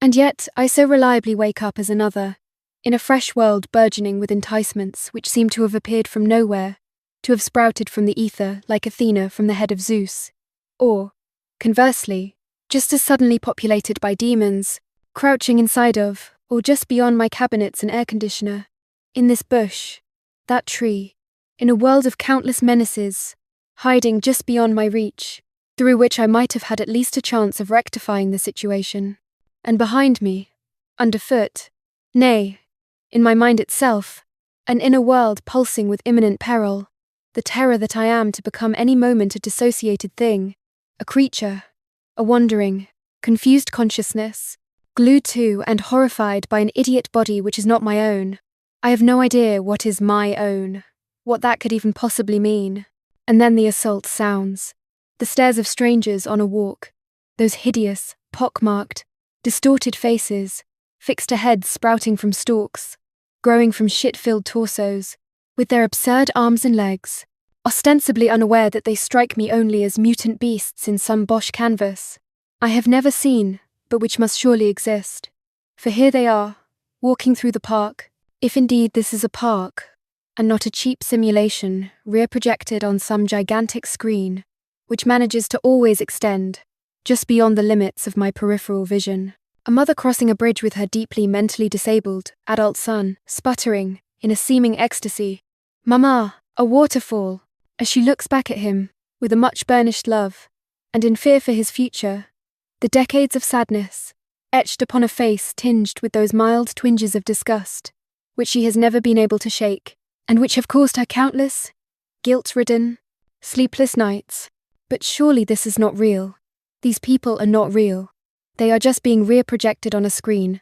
And yet I so reliably wake up as another, in a fresh world burgeoning with enticements which seem to have appeared from nowhere, to have sprouted from the ether like Athena from the head of Zeus, or, conversely, just as suddenly populated by demons, crouching inside of, or just beyond my cabinets and air conditioner, in this bush, that tree, in a world of countless menaces, hiding just beyond my reach, through which I might have had at least a chance of rectifying the situation. And behind me, underfoot, nay, in my mind itself, an inner world pulsing with imminent peril, the terror that I am to become any moment a dissociated thing, a creature, a wandering, confused consciousness, glued to and horrified by an idiot body which is not my own. I have no idea what is my own, what that could even possibly mean. And then the assault sounds, the stares of strangers on a walk, those hideous, pockmarked, distorted faces, fixed heads sprouting from stalks, growing from shit-filled torsos, with their absurd arms and legs, ostensibly unaware that they strike me only as mutant beasts in some Bosch canvas I have never seen, but which must surely exist. For here they are, walking through the park, if indeed this is a park, and not a cheap simulation rear-projected on some gigantic screen, which manages to always extend, just beyond the limits of my peripheral vision. A mother crossing a bridge with her deeply mentally disabled adult son, sputtering, in a seeming ecstasy, "Mama, a waterfall," as she looks back at him, with a much burnished love, and in fear for his future, the decades of sadness, etched upon a face tinged with those mild twinges of disgust, which she has never been able to shake, and which have caused her countless, guilt-ridden, sleepless nights. But surely this is not real. These people are not real. They are just being rear-projected on a screen.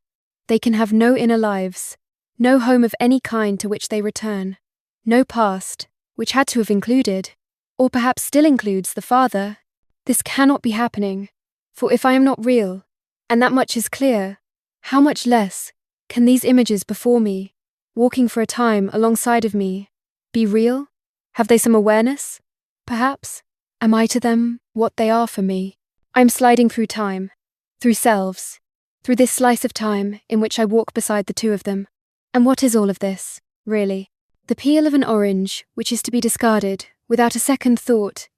They can have no inner lives, no home of any kind to which they return, no past, which had to have included, or perhaps still includes, the father. This cannot be happening, for if I am not real, and that much is clear, how much less can these images before me, walking for a time alongside of me, be real? Have they some awareness? Perhaps? Am I to them what they are for me? I am sliding through time, through selves, through this slice of time in which I walk beside the two of them. And what is all of this, really? The peel of an orange which is to be discarded, without a second thought,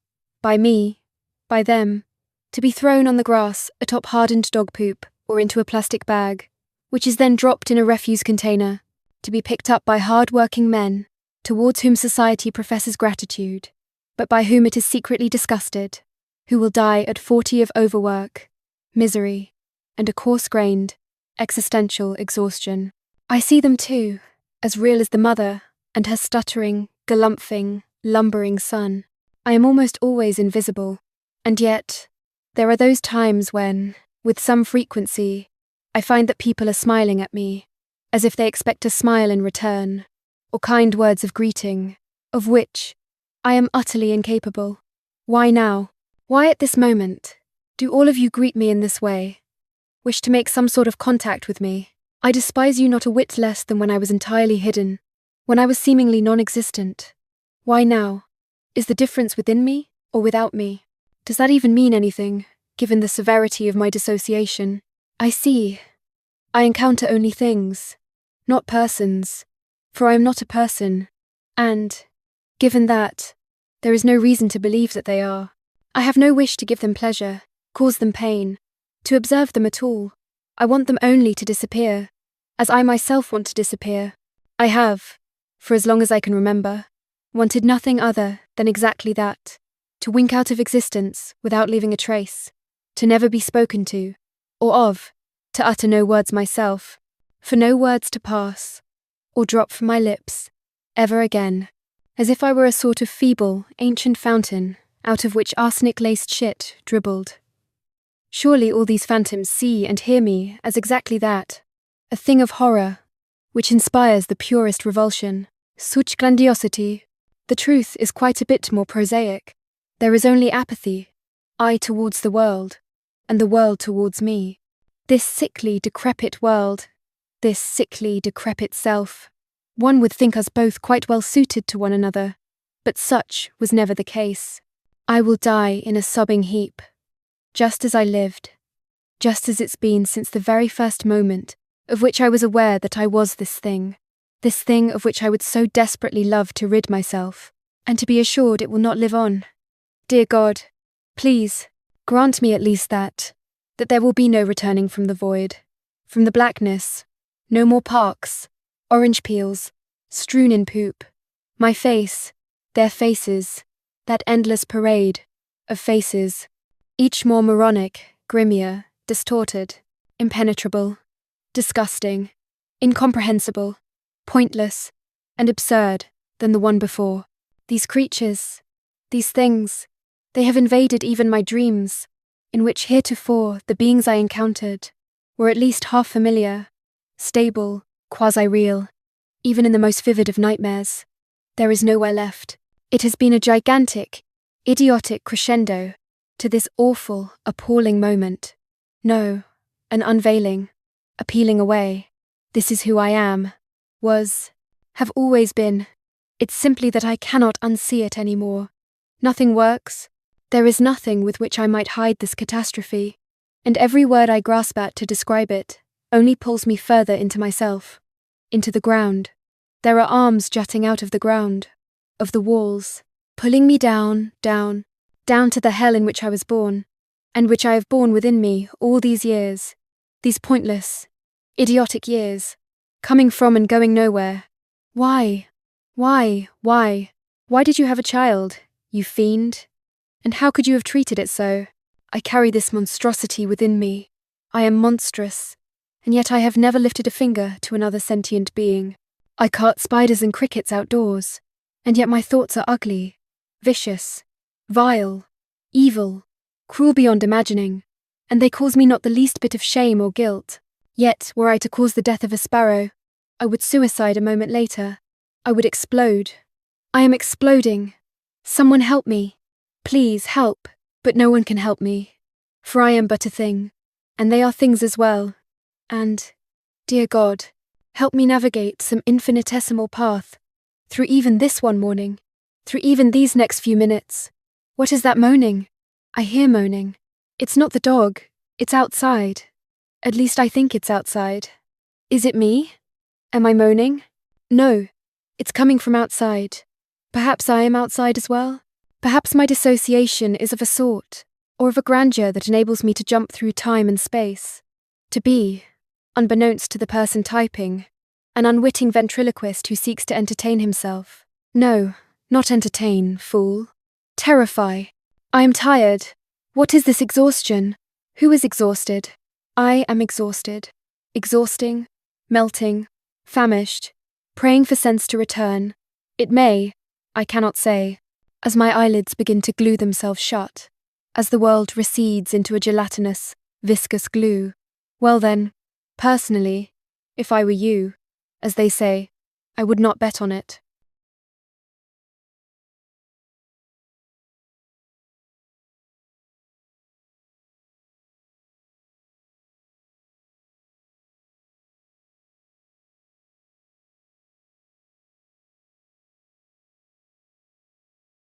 by me, by them, to be thrown on the grass atop hardened dog poop or into a plastic bag, which is then dropped in a refuse container, to be picked up by hard-working men, towards whom society professes gratitude, but by whom it is secretly disgusted, who will die at 40 of overwork, misery, and a coarse-grained, existential exhaustion. I see them too, as real as the mother and her stuttering, galumphing, lumbering son. I am almost always invisible, and yet there are those times when, with some frequency, I find that people are smiling at me, as if they expect a smile in return, or kind words of greeting, of which I am utterly incapable. Why now? Why at this moment? Do all of you greet me in this way? Wish to make some sort of contact with me? I despise you not a whit less than when I was entirely hidden, when I was seemingly non-existent. Why now? Is the difference within me or without me? Does that even mean anything, given the severity of my dissociation? I see. I encounter only things, not persons, for I am not a person, and, given that, there is no reason to believe that they are. I have no wish to give them pleasure, cause them pain, to observe them at all. I want them only to disappear, as I myself want to disappear. I have, for as long as I can remember, wanted nothing other than exactly that, to wink out of existence without leaving a trace, to never be spoken to, or of, to utter no words myself, for no words to pass, or drop from my lips, ever again, as if I were a sort of feeble, ancient fountain, out of which arsenic-laced shit dribbled. Surely all these phantoms see and hear me as exactly that, a thing of horror, which inspires the purest revulsion, such grandiosity. The truth is quite a bit more prosaic. There is only apathy, I towards the world, and the world towards me. This sickly, decrepit world, this sickly, decrepit self. One would think us both quite well suited to one another, but such was never the case. I will die in a sobbing heap, just as I lived, just as it's been since the very first moment of which I was aware that I was this thing of which I would so desperately love to rid myself, and to be assured it will not live on. Dear God, please, grant me at least that there will be no returning from the void, from the blackness, no more parks, orange peels, strewn in poop, my face, their faces, that endless parade of faces, each more moronic, grimmier, distorted, impenetrable, disgusting, incomprehensible, pointless, and absurd than the one before. These creatures, these things, they have invaded even my dreams, in which heretofore the beings I encountered were at least half familiar, stable, quasi-real. Even in the most vivid of nightmares, there is nowhere left. It has been a gigantic, idiotic crescendo to this awful, appalling moment. No, an unveiling, a peeling away. This is who I am, was, have always been. It's simply that I cannot unsee it anymore. Nothing works. There is nothing with which I might hide this catastrophe, and every word I grasp at to describe it only pulls me further into myself, into the ground. There are arms jutting out of the ground, of the walls, pulling me down, down, down to the hell in which I was born, and which I have borne within me all these years, these pointless, idiotic years, coming from and going nowhere. Why? Why did you have a child, you fiend? And how could you have treated it so? I carry this monstrosity within me. I am monstrous, and yet I have never lifted a finger to another sentient being. I cart spiders and crickets outdoors, and yet my thoughts are ugly, vicious, vile, evil, cruel beyond imagining, and they cause me not the least bit of shame or guilt. Yet, were I to cause the death of a sparrow, I would suicide a moment later. I would explode. I am exploding. Someone help me. Please help. But no one can help me, for I am but a thing, and they are things as well. And, dear God, help me navigate some infinitesimal path, through even this one morning, through even these next few minutes. What is that moaning? I hear moaning. It's not the dog, it's outside. At least I think it's outside. Is it me? Am I moaning? No, it's coming from outside. Perhaps I am outside as well? Perhaps my dissociation is of a sort, or of a grandeur that enables me to jump through time and space. To be, unbeknownst to the person typing, an unwitting ventriloquist who seeks to entertain himself. No, not entertain, fool. Terrify. I am tired. What is this exhaustion? Who is exhausted? I am exhausted. Exhausting, melting, famished, praying for sense to return. It may, I cannot say, as my eyelids begin to glue themselves shut, as the world recedes into a gelatinous, viscous glue. Well then, personally, if I were you, as they say, I would not bet on it.